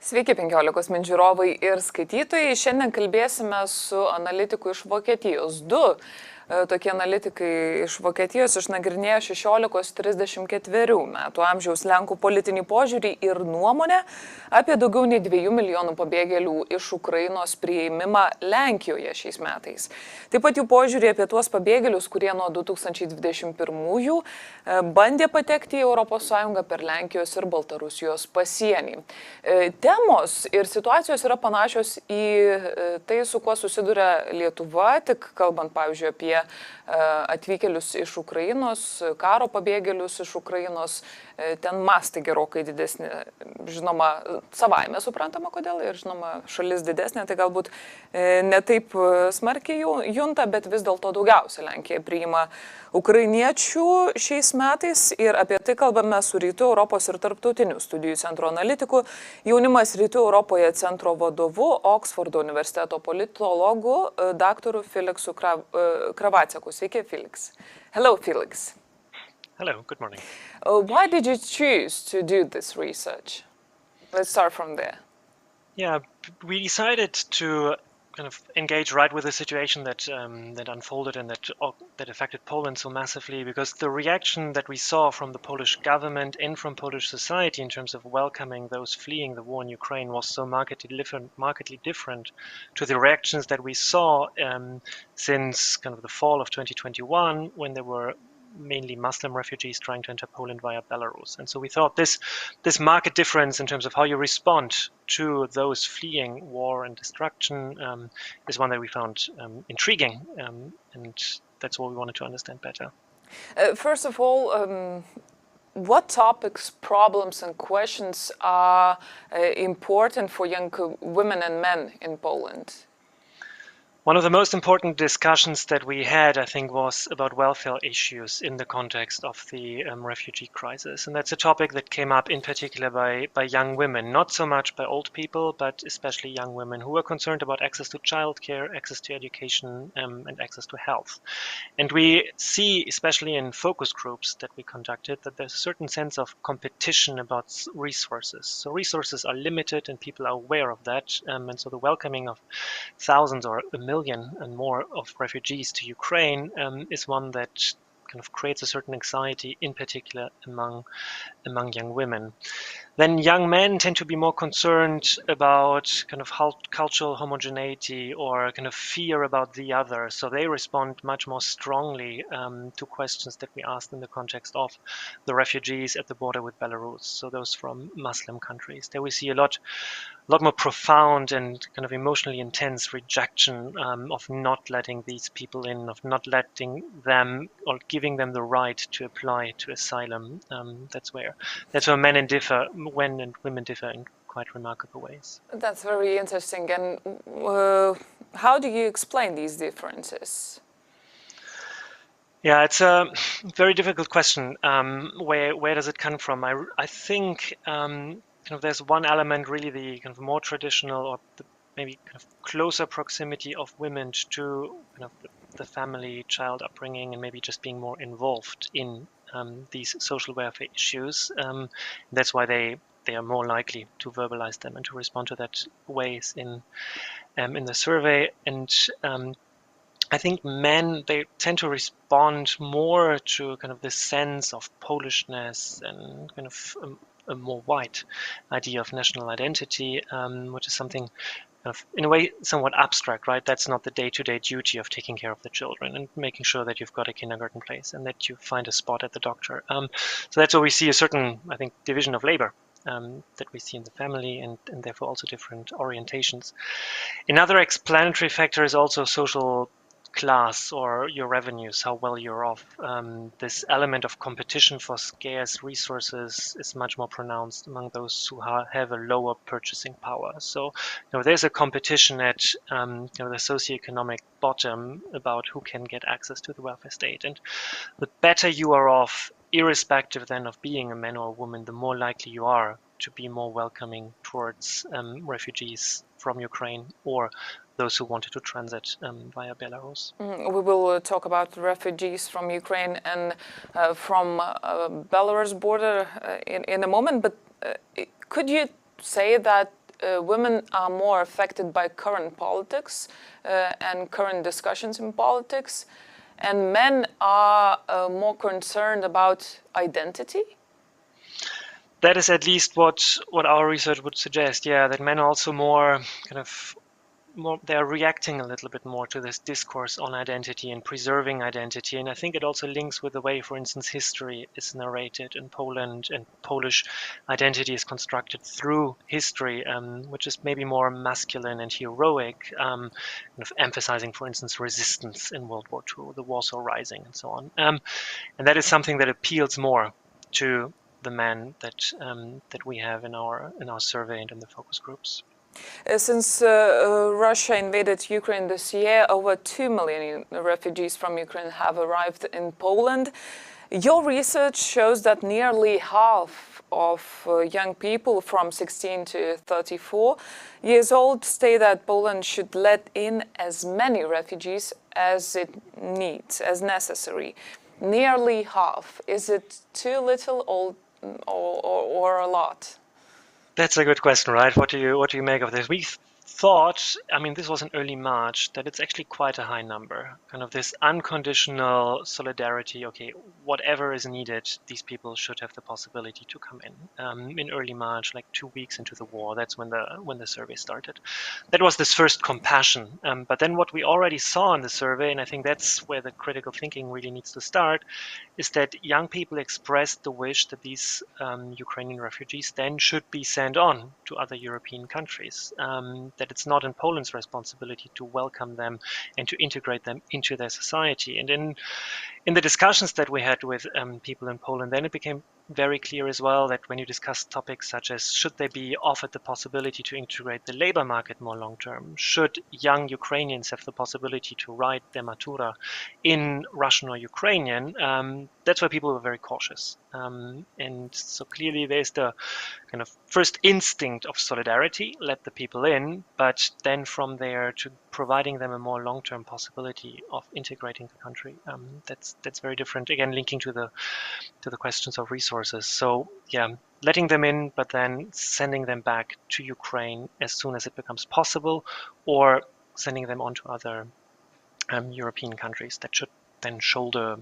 Sveiki 15 min žiūrovai ir skaitytojai. Šiandien kalbėsime su analitiku iš Vokietijos. Tokie analitikai iš Vokietijos išnagrinėjo 16-34 metų amžiaus lenkų politinį požiūrį ir nuomonę apie daugiau nei 2 milijonų pabėgėlių iš Ukrainos priėmimą Lenkijoje šiais metais. Taip pat jų požiūrį apie tuos pabėgėlius, kurie nuo 2021-ųjų bandė patekti į ES per Lenkijos ir Baltarusijos pasienį. Temos ir situacijos yra panašios į tai, su kuo susiduria Lietuva, tik kalbant, pavyzdžiui, apie atvykėlius iš Ukrainos, karo pabėgėlius iš Ukrainos, ten mastai gerokai didesni, žinoma, savaime suprantama kodėl ir žinoma, šalis didesnė, tai galbūt ne taip smarkiai junta, bet vis dėlto daugiausia Lenkija priima ukrainiečių šiais metais ir apie tai kalbame su Rytų Europos ir Tarptautinių studijų centro analitiku, Jaunimas Rytų Europoje centro vadovu, Oksfordo universiteto politologu, daktaru Félixu Krawatzeku. Sveiki, Félix. Hello, Félix. Hello, good morning. Why did you choose to do this research? Let's start from there. Yeah, we decided to kind of engage right with the situation that unfolded and that affected Poland so massively, because the reaction that we saw from the Polish government and from Polish society in terms of welcoming those fleeing the war in Ukraine was so markedly different to the reactions that we saw since kind of the fall of 2021, when there were mainly Muslim refugees trying to enter Poland via Belarus. And so we thought this marked difference in terms of how you respond to those fleeing war and destruction is one that we found intriguing, and that's what we wanted to understand better. First of all, what topics, problems and questions are important for young women and men in Poland? One of the most important discussions that we had, I think, was about welfare issues in the context of the refugee crisis. And that's a topic that came up in particular by young women, not so much by old people, but especially young women who were concerned about access to childcare, access to education, and access to health. And we see, especially in focus groups that we conducted, that there's a certain sense of competition about resources. So resources are limited and people are aware of that. And so the welcoming of thousands or a million and more of refugees to Ukraine is one that kind of creates a certain anxiety, in particular among young women. Then young men tend to be more concerned about kind of cultural homogeneity or kind of fear about the other. So they respond much more strongly to questions that we asked in the context of the refugees at the border with Belarus. So those from Muslim countries. There we see a lot more profound and kind of emotionally intense rejection of not letting these people in, of not letting them or giving them the right to apply to asylum. That's where men and women differ in quite remarkable ways. That's very interesting. And how do you explain these differences? Yeah, it's a very difficult question. Where does it come from? I think kind of there's one element, really the kind of more traditional or maybe kind of closer proximity of women to kind of the family, child upbringing, and maybe just being more involved in these social welfare issues. That's why they are more likely to verbalize them and to respond to that ways in the survey. And I think men, they tend to respond more to kind of this sense of Polishness and kind of a more white idea of national identity, which is something in a way somewhat abstract, right? That's not the day-to-day duty of taking care of the children and making sure that you've got a kindergarten place and that you find a spot at the doctor. So that's where we see a certain, I think, division of labor that we see in the family and therefore also different orientations. Another explanatory factor is also social class or your revenues, how well you're off. This element of competition for scarce resources is much more pronounced among those who have a lower purchasing power. So there's a competition at the socioeconomic bottom about who can get access to the welfare state. And the better you are off, irrespective then of being a man or a woman, the more likely you are to be more welcoming towards refugees from Ukraine or those who wanted to transit via Belarus. We will talk about refugees from Ukraine and from Belarus border in a moment, but could you say that women are more affected by current politics and current discussions in politics, and men are more concerned about identity? That is at least what our research would suggest, yeah, that men are also more they're reacting a little bit more to this discourse on identity and preserving identity. And I think it also links with the way, for instance, history is narrated in Poland, and Polish identity is constructed through history, which is maybe more masculine and heroic, emphasizing, for instance, resistance in World War II, the Warsaw Rising, and so on. And that is something that appeals more to the men that we have in our survey and in the focus groups. Since Russia invaded Ukraine this year, over 2 million refugees from Ukraine have arrived in Poland. Your research shows that nearly half of young people from 16 to 34 years old say that Poland should let in as many refugees as it needs, as necessary. Nearly half. Is it too little or a lot? That's a good question, right? What do you make of this? We thought, I mean, this was in early March, that it's actually quite a high number. Kind of this unconditional solidarity. Okay, whatever is needed, these people should have the possibility to come in early March, like 2 weeks into the war. That's when the survey started. That was this first compassion. But then what we already saw in the survey, and I think that's where the critical thinking really needs to start, is that young people expressed the wish that these Ukrainian refugees then should be sent on to other European countries. That it's not in Poland's responsibility to welcome them and to integrate them into their society. And in the discussions that we had with people in Poland, then it became very clear as well that when you discuss topics such as should they be offered the possibility to integrate the labor market more long term, should young Ukrainians have the possibility to write their matura in Russian or Ukrainian, that's why people were very cautious. And so clearly there's the kind of first instinct of solidarity, let the people in, but then from there to providing them a more long-term possibility of integrating the country, that's very different. Again, linking to the questions of resources. So yeah, letting them in, but then sending them back to Ukraine as soon as it becomes possible, or sending them on to other European countries that should then shoulder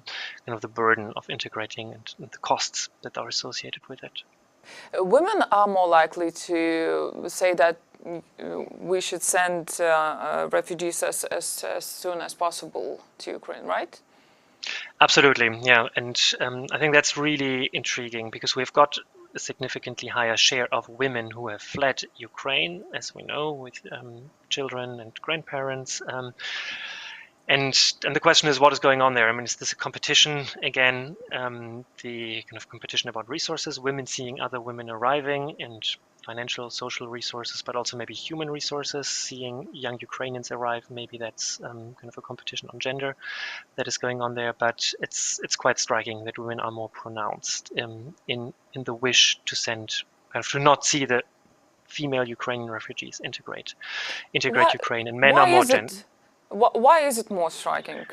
the burden of integrating and the costs that are associated with it. Women are more likely to say that we should send refugees as soon as possible to Ukraine, right? Absolutely, yeah. And I think that's really intriguing because we've got a significantly higher share of women who have fled Ukraine, as we know, with children and grandparents. And the question is, what is going on there? I mean, is this a competition again? The kind of competition about resources, women seeing other women arriving, and financial, social resources, but also maybe human resources, seeing young Ukrainians arrive. Maybe that's kind of a competition on gender that is going on there. But it's quite striking that women are more pronounced in the wish to send, kind of to not see the female Ukrainian refugees integrate Ukraine, and men are more Why is it more striking?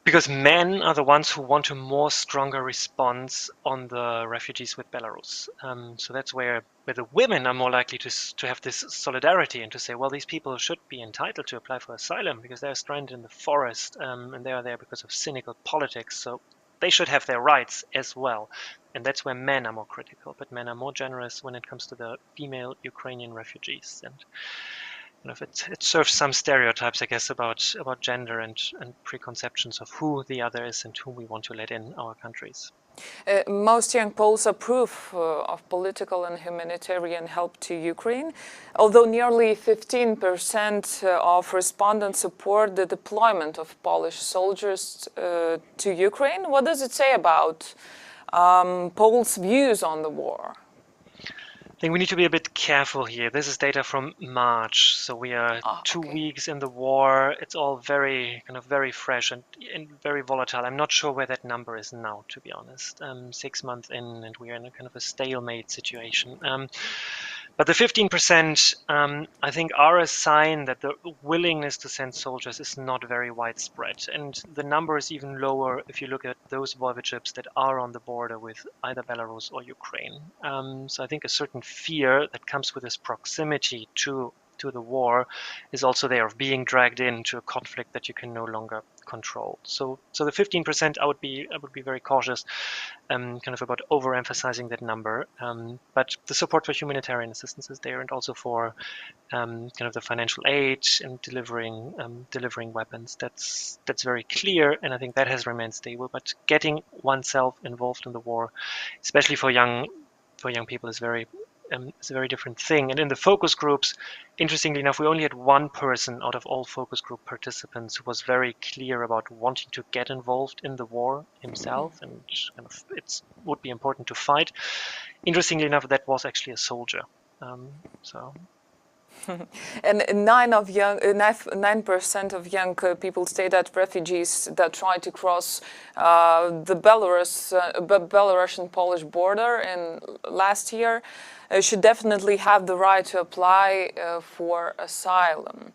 Because men are the ones who want a more stronger response on the refugees with Belarus. So that's where the women are more likely to have this solidarity and to say, well, these people should be entitled to apply for asylum because they're stranded in the forest and they are there because of cynical politics. So they should have their rights as well. And that's where men are more critical, but men are more generous when it comes to the female Ukrainian refugees. And it serves some stereotypes, I guess, about gender and preconceptions of who the other is and who we want to let in our countries. Most young Poles approve of political and humanitarian help to Ukraine, although nearly 15% of respondents support the deployment of Polish soldiers to Ukraine. What does it say about Poles' views on the war? I think we need to be a bit careful here. This is data from March, so we are 2 weeks in the war. It's all very fresh and very volatile. I'm not sure where that number is now, to be honest. 6 months in, and we are in a kind of a stalemate situation. But the 15%, I think, are a sign that the willingness to send soldiers is not very widespread. And the number is even lower if you look at those voivodeships that are on the border with either Belarus or Ukraine. So I think a certain fear that comes with this proximity to the war is also there, of being dragged into a conflict that you can no longer control. So the 15%, I would be very cautious kind of about overemphasizing that number. But the support for humanitarian assistance is there, and also for kind of the financial aid and delivering weapons. That's very clear, and I think that has remained stable. But getting oneself involved in the war, especially for young people, is a very different thing. And in the focus groups, interestingly enough, we only had one person out of all focus group participants who was very clear about wanting to get involved in the war himself, and kind of it would be important to fight. Interestingly enough, that was actually a soldier. And 9% of young people stay that refugees that try to cross the Belarusian-Polish border in last year should definitely have the right to apply for asylum.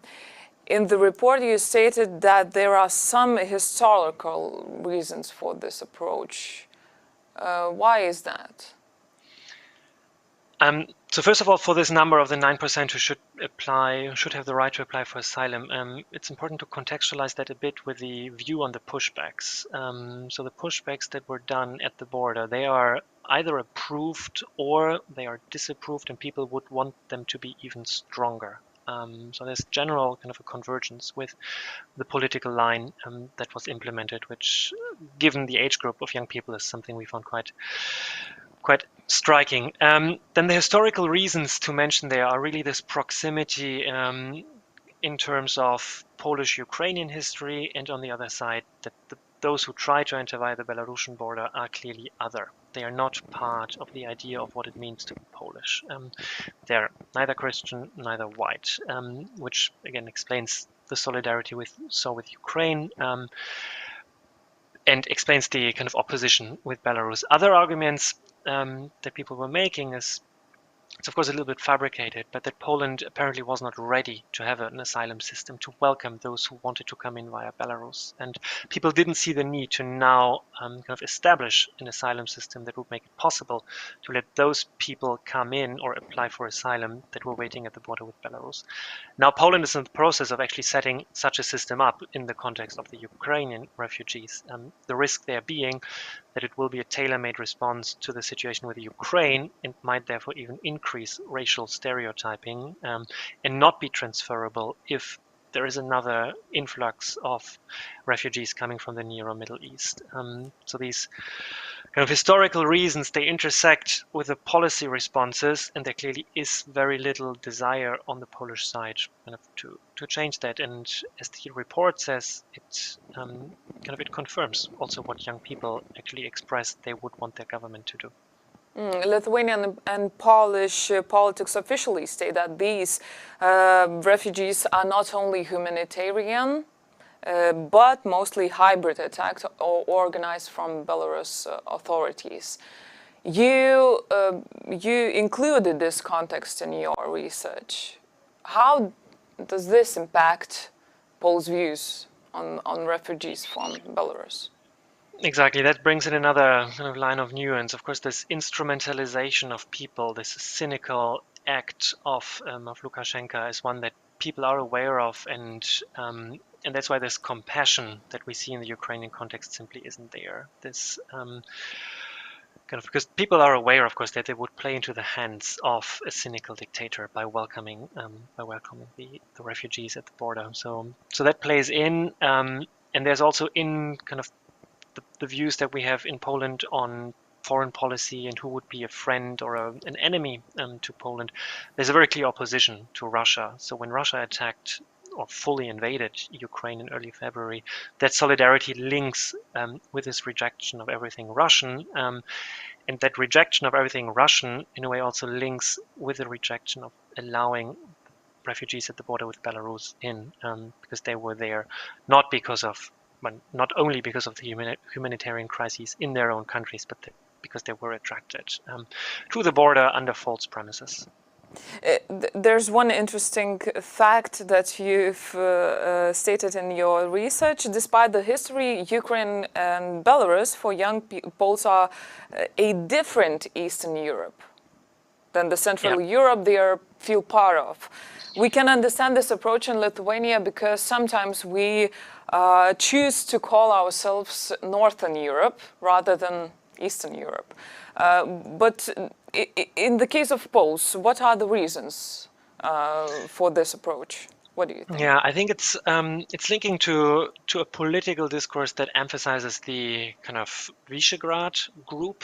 In the report, you stated that there are some historical reasons for this approach. Why is that? So first of all, for this number of the 9% who should have the right to apply for asylum, it's important to contextualize that a bit with the view on the pushbacks. So the pushbacks that were done at the border, they are either approved or they are disapproved, and people would want them to be even stronger. So there's general kind of a convergence with the political line that was implemented, which, given the age group of young people, is something we found quite striking. Then the historical reasons to mention there are really this proximity in terms of Polish-Ukrainian history, and on the other side, that those who try to enter via the Belarusian border are clearly other. They are not part of the idea of what it means to be Polish. They're neither Christian, neither white, which again explains the solidarity with Ukraine, and explains the kind of opposition with Belarus. Other arguments that people were making is, it's of course a little bit fabricated, but that Poland apparently was not ready to have an asylum system to welcome those who wanted to come in via Belarus. And people didn't see the need to now kind of establish an asylum system that would make it possible to let those people come in or apply for asylum that were waiting at the border with Belarus. Now Poland is in the process of actually setting such a system up in the context of the Ukrainian refugees. The risk there being that it will be a tailor-made response to the situation with Ukraine, and might therefore even increase racial stereotyping and not be transferable if there is another influx of refugees coming from the Near or Middle East. So these kind of historical reasons, they intersect with the policy responses, and there clearly is very little desire on the Polish side kind of to change that. And as the report says, it it confirms also what young people actually expressed they would want their government to do. Lithuanian and Polish politics officially state that these refugees are not only humanitarian, but mostly hybrid attacks or organized from Belarus authorities. You included this context in your research. How does this impact Poles' views on refugees from Belarus? Exactly, that brings in another kind of line of nuance. Of course, this instrumentalization of people, this cynical act of Lukashenko, is one that people are aware of, and that's why this compassion that we see in the Ukrainian context simply isn't there. This because people are aware, of course, that they would play into the hands of a cynical dictator by welcoming the refugees at the border. So that plays in, and there's also in kind of the views that we have in Poland on foreign policy and who would be a friend or an enemy to Poland. There's a very clear opposition to Russia. So when Russia attacked or fully invaded Ukraine in early February, that solidarity links with this rejection of everything Russian. And that rejection of everything Russian, in a way, also links with the rejection of allowing refugees at the border with Belarus in, because they were there not only because of the humanitarian crises in their own countries, but because they were attracted to the border under false premises. There's one interesting fact that you've stated in your research. Despite the history, Ukraine and Belarus for young Poles are a different Eastern Europe than the Central Europe they feel part of. We can understand this approach in Lithuania because sometimes we choose to call ourselves Northern Europe rather than Eastern Europe. But in the case of Poles, what are the reasons for this approach? What do you think? Yeah, I think it's linking to a political discourse that emphasizes the kind of Visegrad group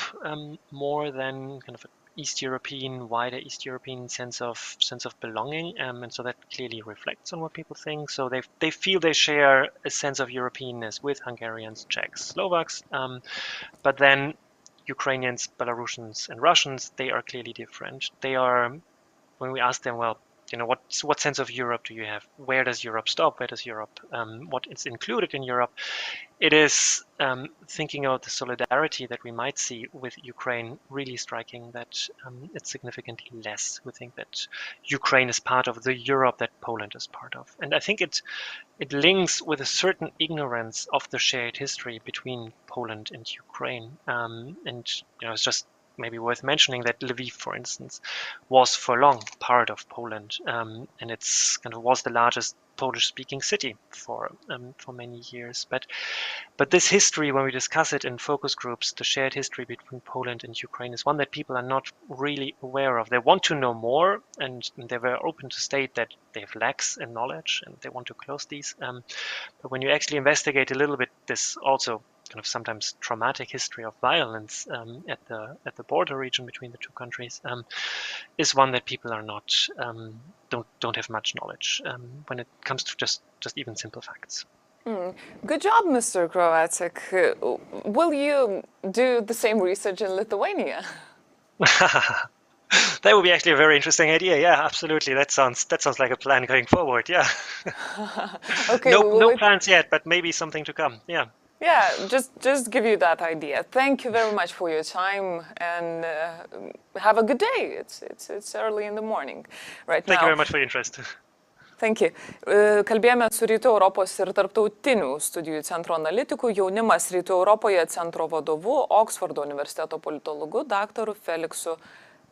more than kind of a wider East European sense of belonging, and so that clearly reflects on what people think. So they feel they share a sense of Europeanness with Hungarians, Czechs, Slovaks, but then Ukrainians, Belarusians, and Russians, they are clearly different. They are, when we ask them, well, you know, what sense of Europe do you have? Where does Europe stop? Where does Europe, what is included in Europe? It is thinking of the solidarity that we might see with Ukraine really striking that it's significantly less. We think that Ukraine is part of the Europe that Poland is part of. And I think it links with a certain ignorance of the shared history between Poland and Ukraine. And, you know, it's just maybe worth mentioning that Lviv, for instance, was for long part of Poland, and it's kind of was the largest Polish-speaking city for many years. But this history, when we discuss it in focus groups, the shared history between Poland and Ukraine is one that people are not really aware of. They want to know more, and they were open to state that they have lacks in knowledge and they want to close these. But when you actually investigate a little bit, this also kind of sometimes traumatic history of violence at the border region between the two countries is one that people are not don't have much knowledge when it comes to just even simple facts. Good job, Mr. Krawatzek. Will you do the same research in Lithuania? That would be actually a very interesting idea. Yeah, absolutely. That sounds like a plan going forward. Yeah. Okay. No plans yet, but maybe something to come. Yeah. Yeah, just give you that idea. Thank you very much for your time and have a good day. It's early in the morning right now. Thank you very much for your interest. Thank you. Kalbėjome su Rytų Europos ir Tarptautinių studijų centro analitiku, Jaunimas Rytų Europoje centro vadovu, Oksfordo universiteto politologu, daktaru Félixu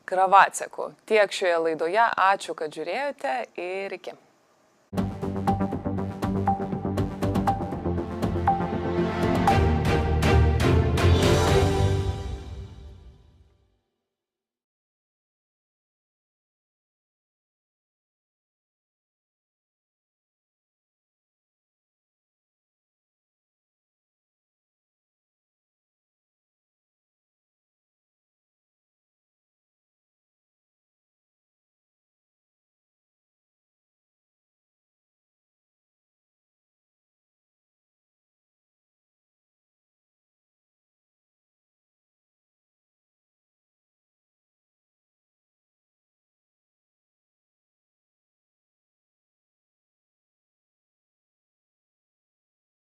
Krawatzeku. Tiek šioje laidoje. Ačiū, kad žiūrėjote ir iki.